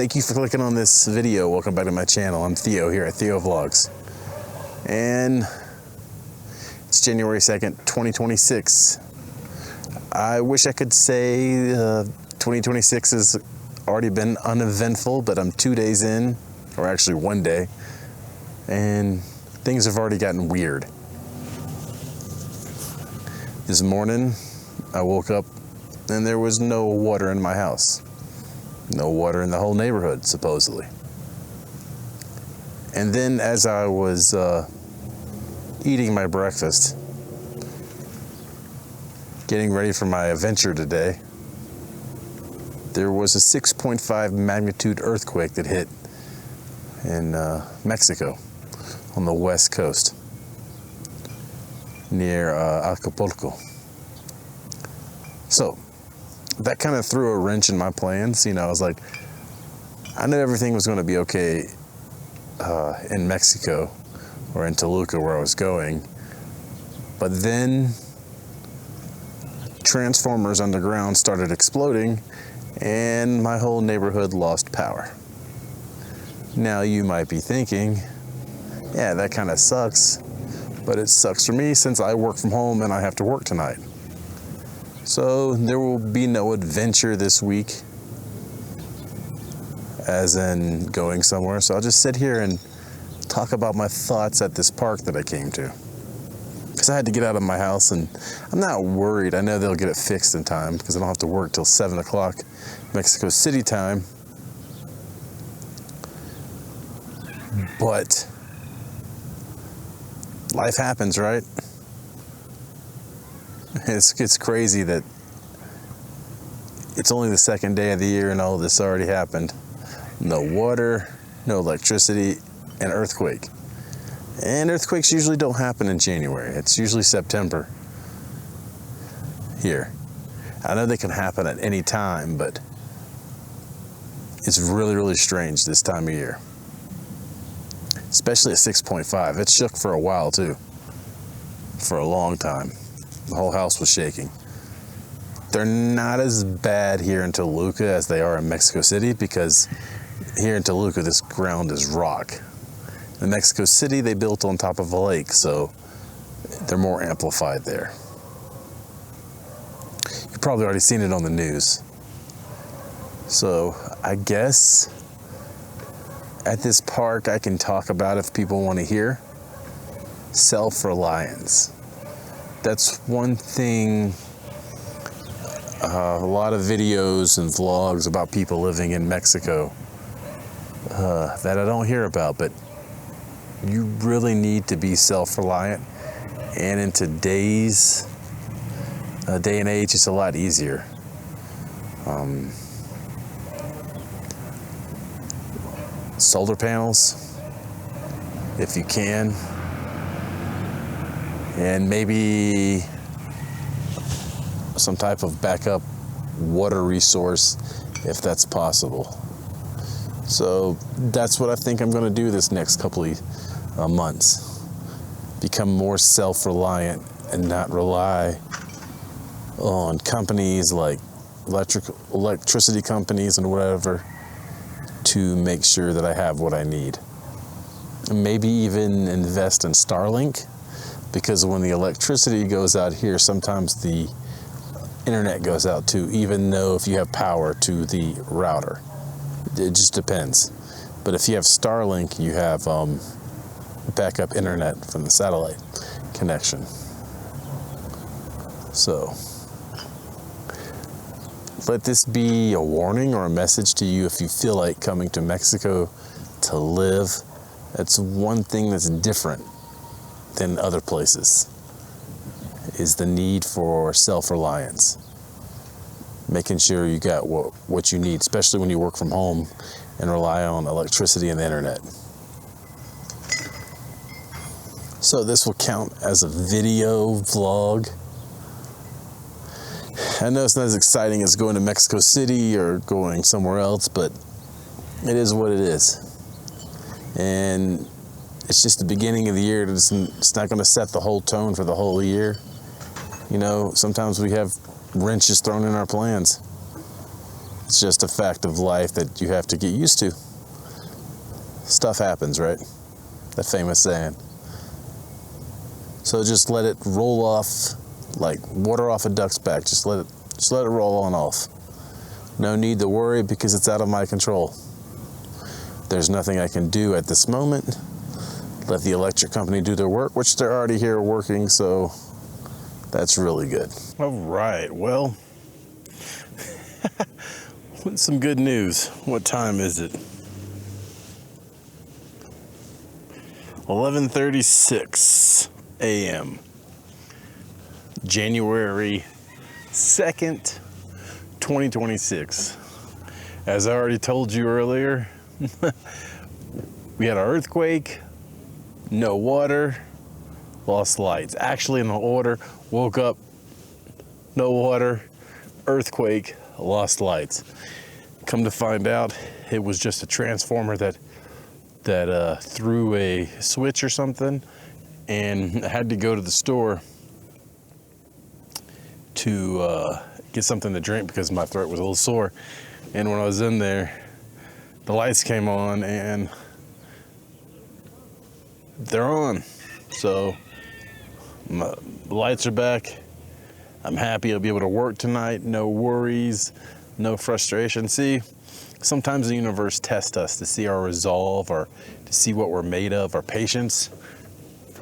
Thank you for clicking on this video. Welcome back to my channel. I'm Theo here at Theo Vlogs. And it's January 2nd, 2026. I wish I could say 2026 has already been uneventful, but I'm 2 days in, or actually 1 day, and things have already gotten weird. This morning, I woke up and there was no water in my house. No water in the whole neighborhood, supposedly. And then as I was eating my breakfast, getting ready for my adventure today, there was a 6.5 magnitude earthquake that hit in Mexico on the west coast near Acapulco. So that kind of threw a wrench in my plans. You know, I was like, I knew everything was going to be okay in Mexico or in Toluca where I was going. But then transformers underground started exploding and my whole neighborhood lost power. Now you might be thinking, yeah, that kind of sucks, but it sucks for me since I work from home and I have to work tonight. So there will be no adventure this week, as in going somewhere. So I'll just sit here and talk about my thoughts at this park that I came to. Because I had to get out of my house, and I'm not worried. I know they'll get it fixed in time because I don't have to work till 7 o'clock Mexico City time. But life happens, right? It's crazy that it's only the second day of the year and all of this already happened. No water, no electricity, and earthquake. And earthquakes usually don't happen in January. It's usually September here. I know they can happen at any time, but it's really, really strange this time of year. Especially at 6.5. It shook for a while too. For a long time. The whole house was shaking. They're not as bad here in Toluca as they are in Mexico City, because here in Toluca, this ground is rock. In Mexico City, they built on top of a lake, so they're more amplified there. You've probably already seen it on the news. So I guess at this park, I can talk about, if people want to hear, self-reliance. That's one thing, a lot of videos and vlogs about people living in Mexico that I don't hear about, but you really need to be self-reliant. And in today's day and age, it's a lot easier. Solar panels, if you can. And maybe some type of backup water resource if that's possible. So that's what I think I'm going to do this next couple of months. Become more self-reliant and not rely on companies like electricity companies and whatever to make sure that I have what I need. And maybe even invest in Starlink, because when the electricity goes out here, sometimes the internet goes out too, even though if you have power to the router. It just depends. But if you have Starlink, you have backup internet from the satellite connection. So let this be a warning or a message to you if you feel like coming to Mexico to live. That's one thing that's different than other places, is the need for self-reliance. Making sure you got what you need, especially when you work from home and rely on electricity and the internet. So this will count as a video vlog. I know it's not as exciting as going to Mexico City or going somewhere else, but it is what it is. And it's just the beginning of the year. It's not going to set the whole tone for the whole year. You know, sometimes we have wrenches thrown in our plans. It's just a fact of life that you have to get used to. Stuff happens, right? That famous saying. So just let it roll off like water off a duck's back. Just let it roll on off. No need to worry because it's out of my control. There's nothing I can do at this moment. Let the electric company do their work, which they're already here working, so that's really good. All right, well, some good news. What time is it? 11:36 a.m. January 2nd, 2026. As I already told you earlier, we had an earthquake, no water, lost lights. Actually, in the order, woke up, no water, earthquake, lost lights. Come to find out, it was just a transformer that threw a switch or something, and I had to go to the store to get something to drink because my throat was a little sore. And when I was in there, the lights came on and they're on. So the lights are back. I'm happy I'll be able to work tonight. No worries, no frustration. See, sometimes the universe tests us to see our resolve or to see what we're made of, our patience.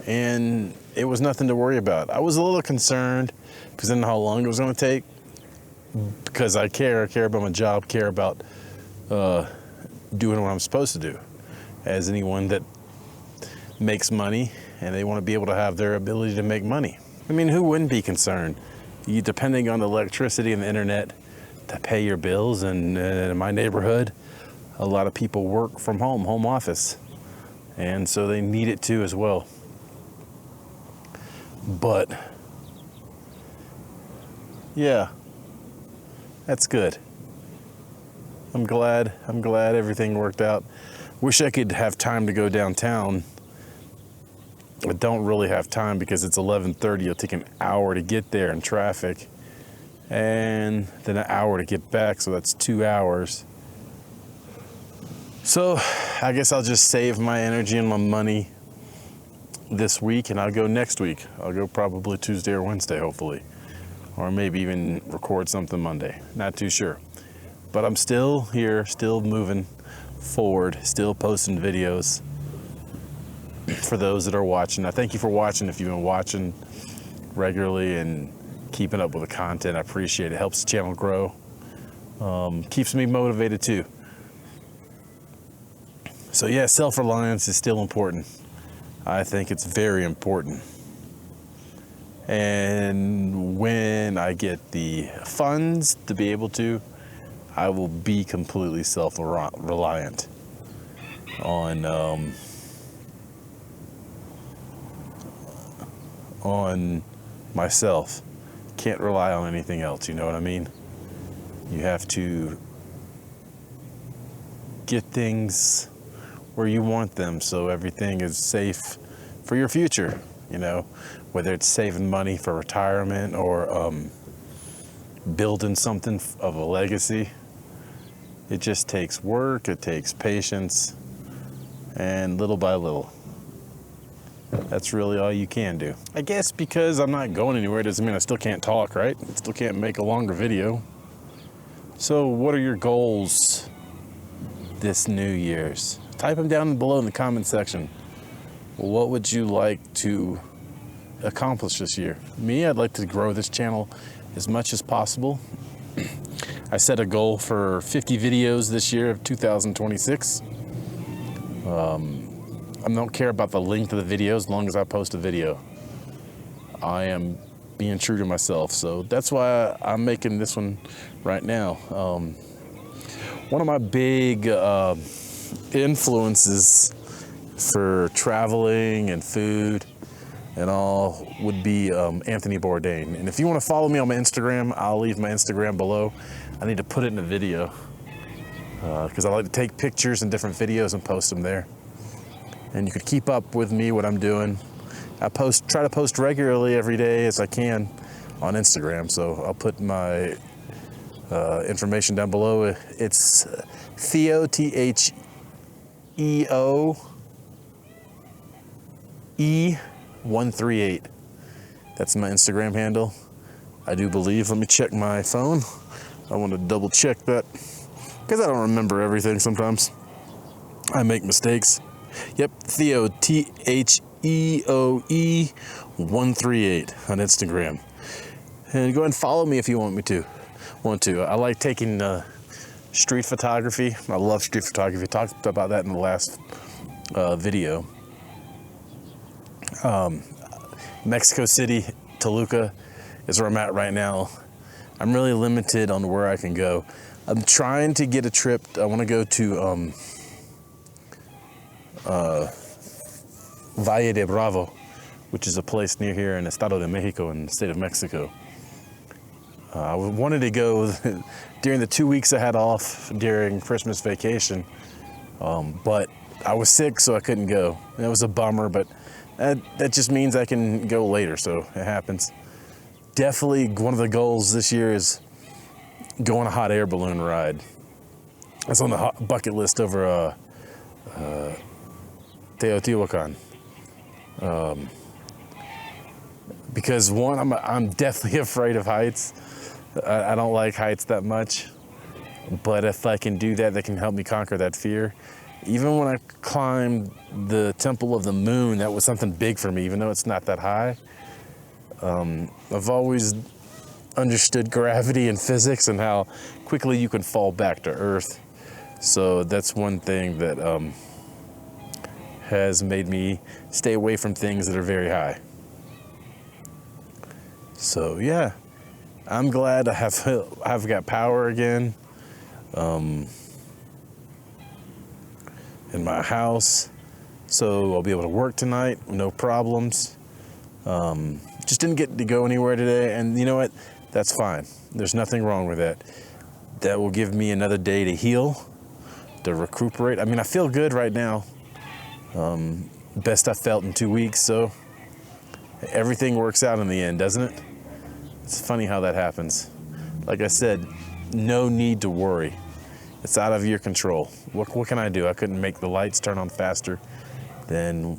And it was nothing to worry about. I was a little concerned because I didn't know how long it was going to take. Because I care about my job, care about doing what I'm supposed to do. As anyone that makes money and they want to be able to have their ability to make money. I mean, who wouldn't be concerned? You depending on the electricity and the internet to pay your bills, and in my neighborhood, a lot of people work from home office, and so they need it too as well. But yeah, that's good. I'm glad everything worked out. Wish I could have time to go downtown. I don't really have time because it's 11:30. It'll take an hour to get there in traffic, and then an hour to get back, so that's 2 hours. So I guess I'll just save my energy and my money this week, and I'll go next week. I'll go probably Tuesday or Wednesday, hopefully, or maybe even record something Monday. Not too sure. But I'm still here, still moving forward, still posting videos for those that are watching. I thank you for watching. If you've been watching regularly and keeping up with the content, I appreciate it. Helps the channel grow. Keeps me motivated too. So yeah, self-reliance is still important. I think it's very important. And when I get the funds to be able to, I will be completely self-reliant on myself. Can't rely on anything else, you know what I mean? You have to get things where you want them so everything is safe for your future, you know, whether it's saving money for retirement or building something of a legacy. It just takes work, it takes patience, and little by little. That's really all you can do. I guess because I'm not going anywhere doesn't mean I still can't talk, right? I still can't make a longer video. So what are your goals this New Year's? Type them down below in the comment section. What would you like to accomplish this year? Me, I'd like to grow this channel as much as possible. I set a goal for 50 videos this year of 2026. I don't care about the length of the video as long as I post a video. I am being true to myself, so that's why I'm making this one right now. One of my big influences for traveling and food and all would be Anthony Bourdain. And if you want to follow me on my Instagram, I'll leave my Instagram below. I need to put it in a video because I like to take pictures and different videos and post them there. And you could keep up with me, what I'm doing. I try to post regularly every day as I can on Instagram. So I'll put my Information down below. It's Theo, Theo E138. That's my Instagram handle, I do believe. Let me check my phone. I want to double check that because I don't remember everything sometimes. I make mistakes. Yep, Theo, Theoe 138 on Instagram. And go ahead and follow me if you want to. I like taking street photography. I love street photography. I talked about that in the last video. Mexico City, Toluca is where I'm at right now. I'm really limited on where I can go. I'm trying to get a trip. I want to go to Valle de Bravo, which is a place near here in Estado de Mexico in the state of Mexico. I wanted to go during the 2 weeks I had off during Christmas vacation, but I was sick, so I couldn't go. It was a bummer, but that just means I can go later, so it happens. Definitely one of the goals this year is go on a hot air balloon ride. That's on the bucket list over Teotihuacan. Because one, I'm definitely afraid of heights. I don't like heights that much, but if I can do that, that can help me conquer that fear. Even when I climbed the Temple of the Moon, that was something big for me, even though it's not that high. I've always understood gravity and physics and how quickly you can fall back to Earth. So that's one thing that has made me stay away from things that are very high. So yeah, I'm glad I've got power again in my house, so I'll be able to work tonight, no problems. Just didn't get to go anywhere today, and you know what? That's fine. There's nothing wrong with that. That will give me another day to heal, to recuperate. I mean, I feel good right now. Best I felt in 2 weeks, so everything works out in the end, doesn't it? It's funny how that happens. Like I said, no need to worry. It's out of your control. What can I do? I couldn't make the lights turn on faster than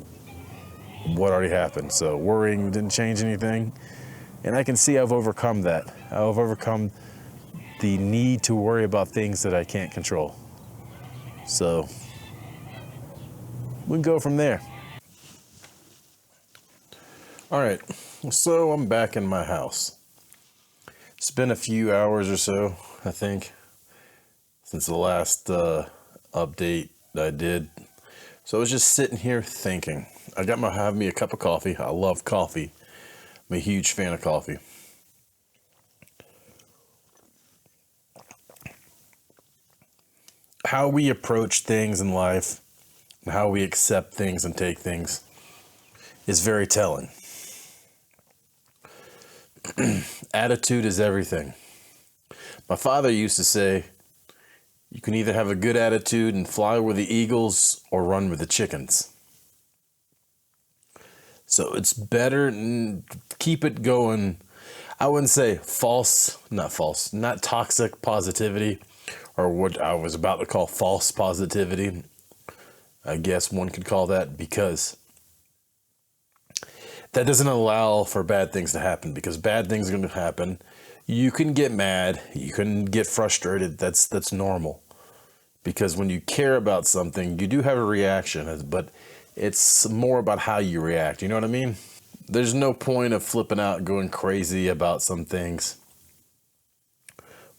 what already happened. So worrying didn't change anything. And I can see I've overcome that. I've overcome the need to worry about things that I can't control. So we can go from there. All right, so I'm back in my house. It's been a few hours or so, I think, since the last update that I did. So I was just sitting here thinking. Have me a cup of coffee. I love coffee. I'm a huge fan of coffee. How we approach things in life, and how we accept things and take things is very telling. Attitude is everything. My father used to say, you can either have a good attitude and fly with the eagles or run with the chickens. So it's better to keep it going. I wouldn't say not toxic positivity, or what I was about to call false positivity. I guess one could call that, because that doesn't allow for bad things to happen, because bad things are going to happen. You can get mad, you can get frustrated. That's normal, because when you care about something, you do have a reaction, but it's more about how you react. You know what I mean? There's no point of flipping out and going crazy about some things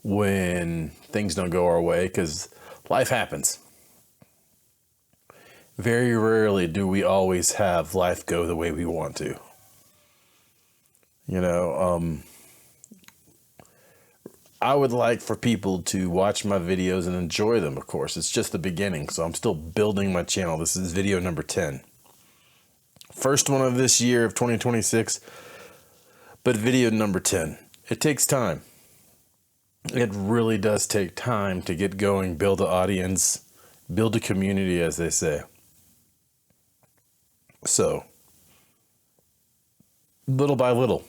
when things don't go our way, because life happens. Very rarely do we always have life go the way we want to. You know, I would like for people to watch my videos and enjoy them, of course. It's just the beginning, so I'm still building my channel. This is video number 10. First one of this year of 2026, but video number 10. It takes time. It really does take time to get going, build an audience, build a community, as they say. So, little by little.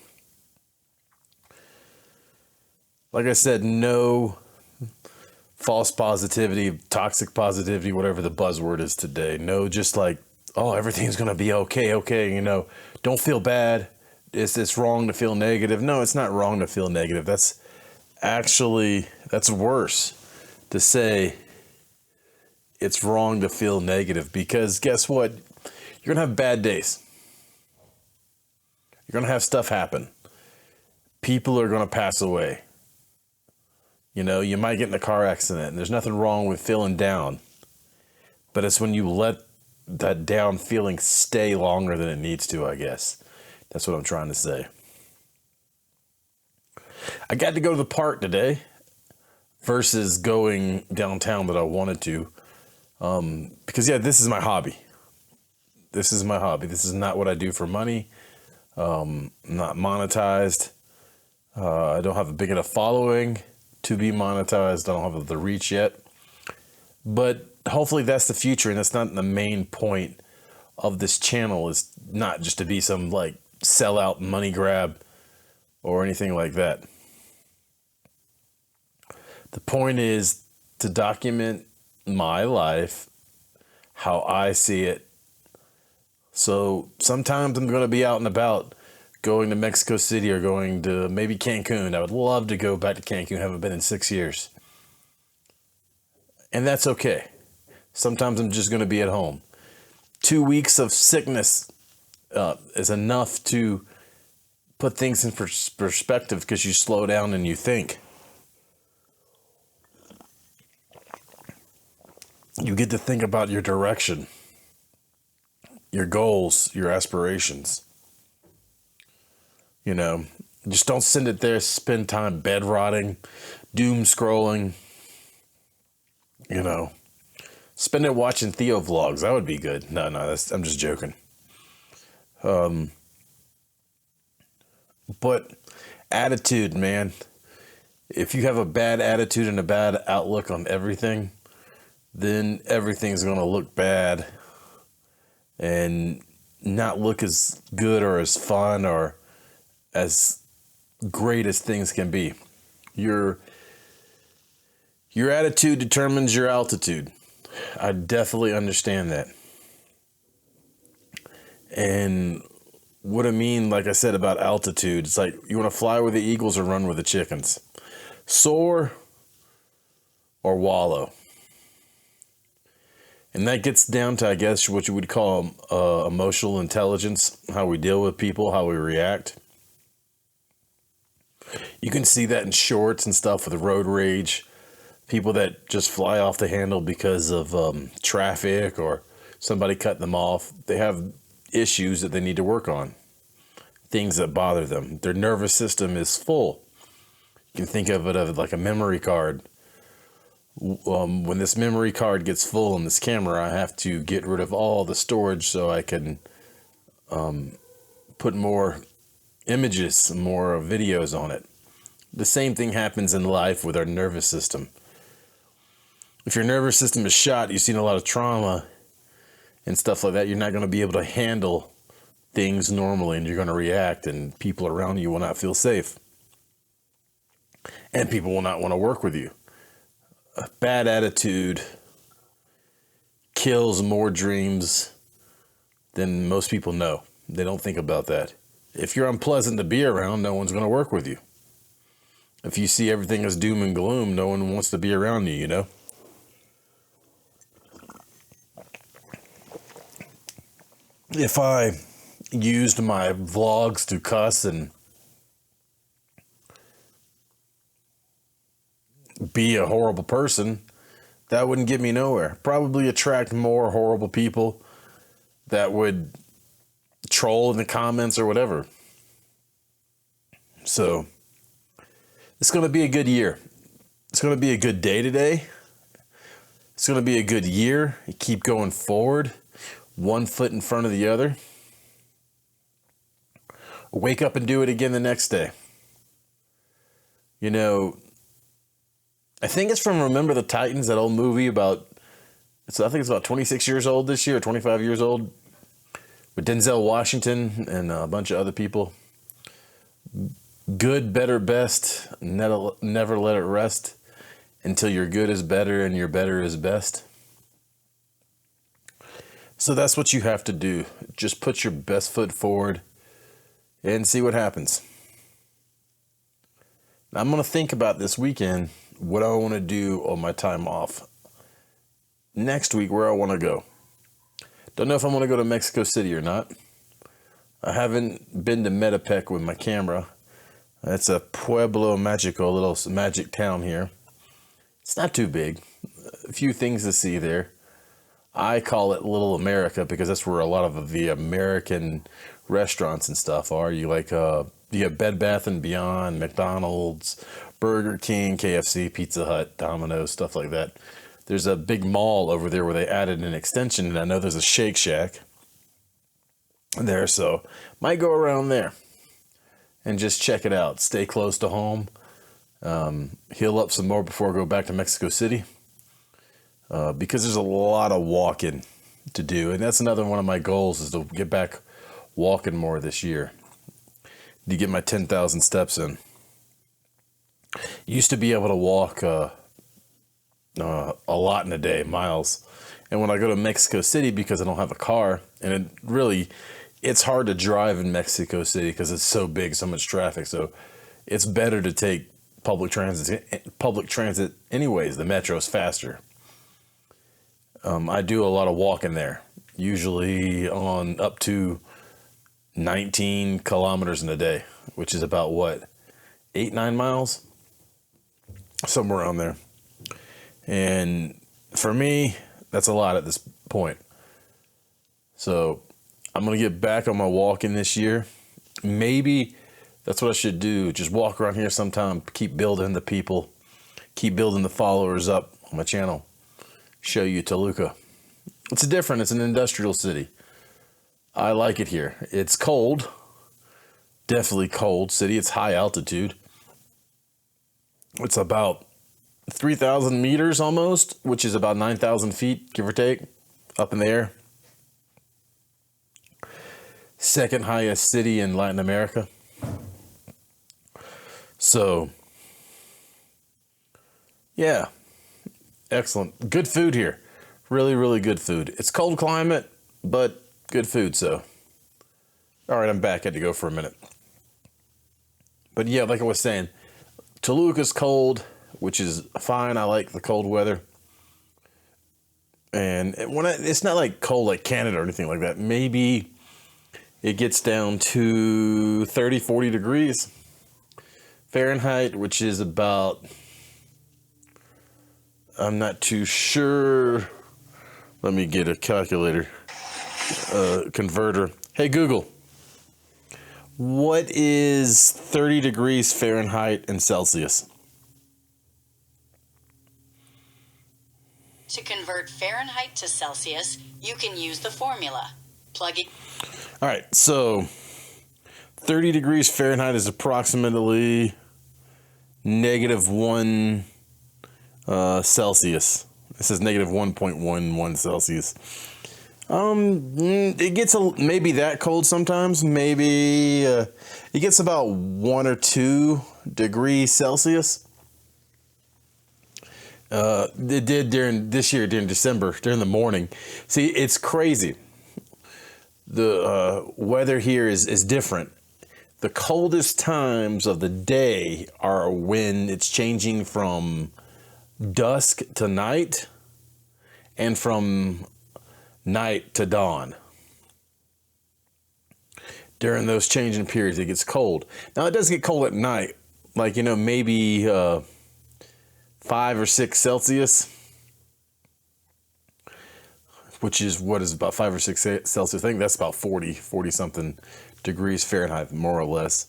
like I said, no false positivity, toxic positivity, whatever the buzzword is today. No, just like, oh, everything's going to be okay, don't feel bad. It's wrong to feel negative. No, it's not wrong to feel negative. That's worse to say it's wrong to feel negative, because guess what? You're going to have bad days. You're going to have stuff happen. People are going to pass away. You might get in a car accident, and there's nothing wrong with feeling down. But it's when you let that down feeling stay longer than it needs to, I guess. That's what I'm trying to say. I got to go to the park today versus going downtown that I wanted to. Because, this is my hobby. This is not what I do for money. I'm not monetized. I don't have a big enough following to be monetized. I don't have the reach yet. But hopefully that's the future, and that's not the main point of this channel. Is not just to be some like sellout money grab or anything like that. The point is to document my life, how I see it. So sometimes I'm going to be out and about, going to Mexico City or going to maybe Cancun. I would love to go back to Cancun. I haven't been in 6 years. And that's okay. Sometimes I'm just going to be at home. 2 weeks of sickness is enough to put things in perspective, because you slow down and you think. You get to think about your direction, your goals, your aspirations. Just don't send it there, spend time bed rotting, doom scrolling. Spend it watching Theo Vlogs. That would be good. No, I'm just joking. But attitude, man. If you have a bad attitude and a bad outlook on everything, then everything's going to look bad and not look as good or as fun or as great as things can be. Your attitude determines your altitude. I definitely understand that. And what I mean, like I said about altitude, it's like you want to fly with the eagles or run with the chickens. Soar or wallow. And that gets down to, I guess, what you would call emotional intelligence, how we deal with people, how we react. You can see that in shorts and stuff with road rage. People that just fly off the handle because of traffic or somebody cutting them off. They have issues that they need to work on. Things that bother them. Their nervous system is full. You can think of it as like a memory card. When this memory card gets full in this camera, I have to get rid of all the storage so I can put more images, more videos on it. The same thing happens in life with our nervous system. If your nervous system is shot, you've seen a lot of trauma and stuff like that, you're not going to be able to handle things normally, and you're going to react, and people around you will not feel safe. And people will not want to work with you. A bad attitude kills more dreams than most people know. They don't think about that. If you're unpleasant to be around, no one's going to work with you. If you see everything as doom and gloom, no one wants to be around you, If I used my vlogs to cuss and be a horrible person, that wouldn't get me nowhere. Probably attract more horrible people that would troll in the comments or whatever. So it's going to be a good year. It's going to be a good day today. It's going to be a good year. You keep going forward, one foot in front of the other. Wake up and do it again the next day. I think it's from Remember the Titans, that old movie about, I think it's about 26 years old this year, or 25 years old, with Denzel Washington and a bunch of other people. Good, better, best. Never let it rest until your good is better and your better is best. So that's what you have to do. Just put your best foot forward and see what happens. Now, I'm going to think about this weekend what I want to do on my time off. Next week, where I want to go. Don't know if I want to go to Mexico City or not. I haven't been to Metepec with my camera. That's a Pueblo Magico, a little magic town here. It's not too big. A few things to see there. I call it Little America because that's where a lot of the American restaurants and stuff are. You have Bed Bath & Beyond, McDonald's, Burger King, KFC, Pizza Hut, Domino's, stuff like that. There's a big mall over there where they added an extension, and I know there's a Shake Shack there, so might go around there and just check it out. Stay close to home. Heal up some more before I go back to Mexico City. Because there's a lot of walking to do. And that's another one of my goals is to get back walking more this year. To get my 10,000 steps in. Used to be able to walk a lot in a day, miles. And when I go to Mexico City, because I don't have a car, and it's hard to drive in Mexico City because it's so big, so much traffic. So it's better to take public transit anyways. The metro is faster. I do a lot of walking there, usually on up to 19 kilometers in a day, which is about what, 8-9 miles? Somewhere around there. And for me, that's a lot at this point. So I'm going to get back on my walking this year. Maybe that's what I should do. Just walk around here sometime, keep building the people, keep building the followers up on my channel. Show you Toluca. It's different. It's an industrial city. I like it here. It's cold. Definitely cold city. It's high altitude. It's about 3,000 meters almost, which is about 9,000 feet, give or take, up in the air. Second highest city in Latin America. So, yeah. Excellent. Good food here. Really, really good food. It's cold climate, but good food, so. All right, I'm back. Had to go for a minute. But yeah, like I was saying, Toluca's cold, which is fine. I like the cold weather. And it's not like cold like Canada or anything like that. Maybe it gets down to 30, 40 degrees Fahrenheit, which is about... I'm not too sure. Let me get a calculator, converter. Hey, Google, what is 30 degrees Fahrenheit in Celsius? To convert Fahrenheit to Celsius, you can use the formula. Plug it. All right, so 30 degrees Fahrenheit is approximately -1 Celsius. It says -1.11 Celsius. It gets maybe that cold sometimes. Maybe it gets about 1 or 2 degrees Celsius. It did during December, during the morning. See, it's crazy. The weather here is different. The coldest times of the day are when it's changing from dusk to night and from night to dawn. During those changing periods, it gets cold. Now, it does get cold at night, like, maybe 5 or 6 Celsius, which is about 5 or 6 Celsius. I think that's about 40 something degrees Fahrenheit, more or less.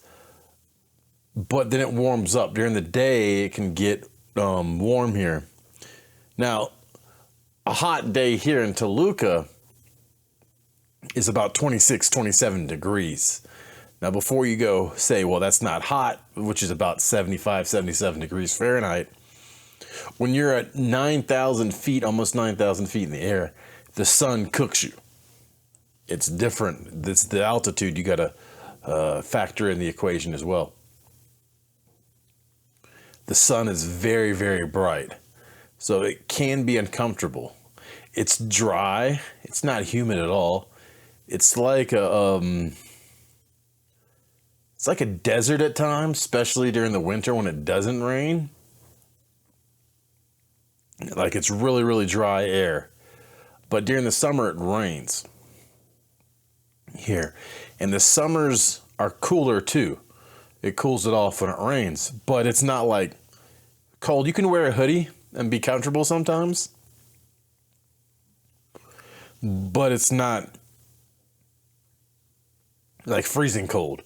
But then it warms up. During the day, it can get warm here. Now, a hot day here in Toluca is about 26, 27 degrees. Now, before you go say, well, that's not hot, which is about 75, 77 degrees Fahrenheit, when you're at 9,000 feet, almost 9,000 feet in the air, the sun cooks you. It's different. It's the altitude you got to factor in the equation as well. the sun is very, very bright. So it can be uncomfortable. It's dry. It's not humid at all. It's like a desert at times, especially during the winter when it doesn't rain. Like it's really, really dry air. But during the summer it rains here. And the summers are cooler too. It cools it off when it rains, but it's not like cold. You can wear a hoodie and be comfortable sometimes, but it's not like freezing cold.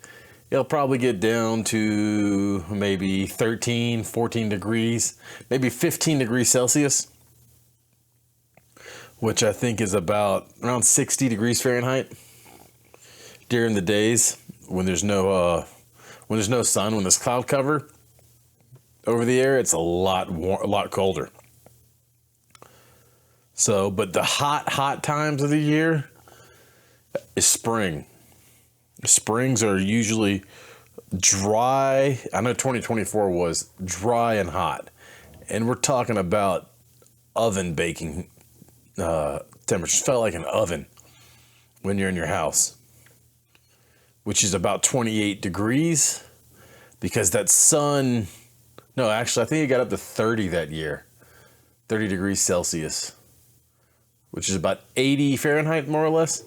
It'll probably get down to maybe 13, 14 degrees, maybe 15 degrees Celsius, which I think is about around 60 degrees Fahrenheit during the days when there's no sun, when there's cloud cover over the air. It's a lot colder. So, but the hot times of the year is spring. Springs are usually dry. I know 2024 was dry and hot, and we're talking about oven baking temperatures. Felt like an oven when you're in your house, which is about 28 degrees, because that sun, no, actually, I think it got up to 30 that year, 30 degrees Celsius, which is about 80 Fahrenheit, more or less.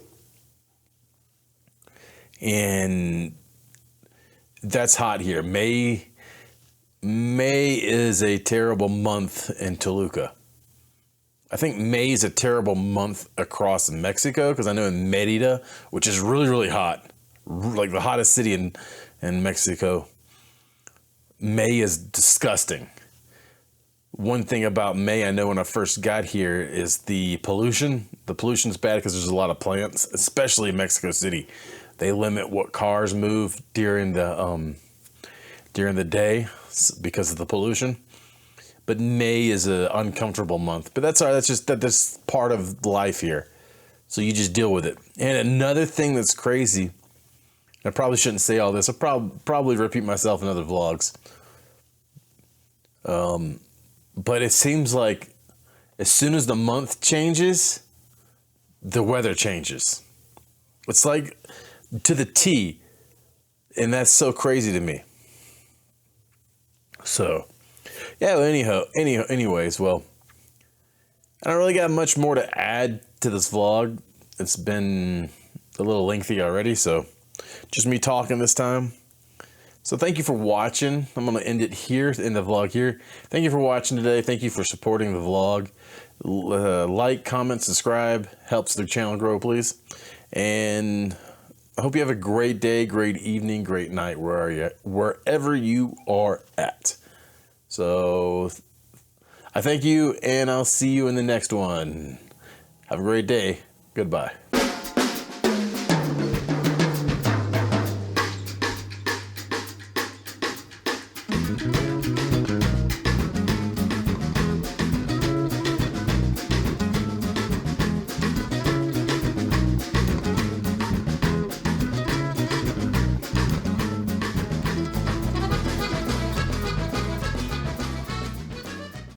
And that's hot here. May is a terrible month in Toluca. I think May is a terrible month across Mexico, because I know in Mérida, which is really, really hot, like the hottest city in Mexico, May is disgusting. One thing about May, I know when I first got here, is the pollution. The pollution's bad because there's a lot of plants, especially in Mexico City. They limit what cars move during the day because of the pollution. But May is an uncomfortable month. But that's all right. That's part of life here. So you just deal with it. And another thing that's crazy, I probably shouldn't say all this. I'll probably repeat myself in other vlogs. But it seems like as soon as the month changes, the weather changes. It's like to the T, and that's so crazy to me. So, yeah. Well, anyways, well, I don't really got much more to add to this vlog. It's been a little lengthy already, so just me talking this time. So thank you for watching. I'm going to end it here in the vlog here. Thank you for watching today. Thank you for supporting the vlog. Like, comment, subscribe. Helps the channel grow, please. And I hope you have a great day, great evening, great night, wherever you are at. So I thank you, and I'll see you in the next one. Have a great day. Goodbye.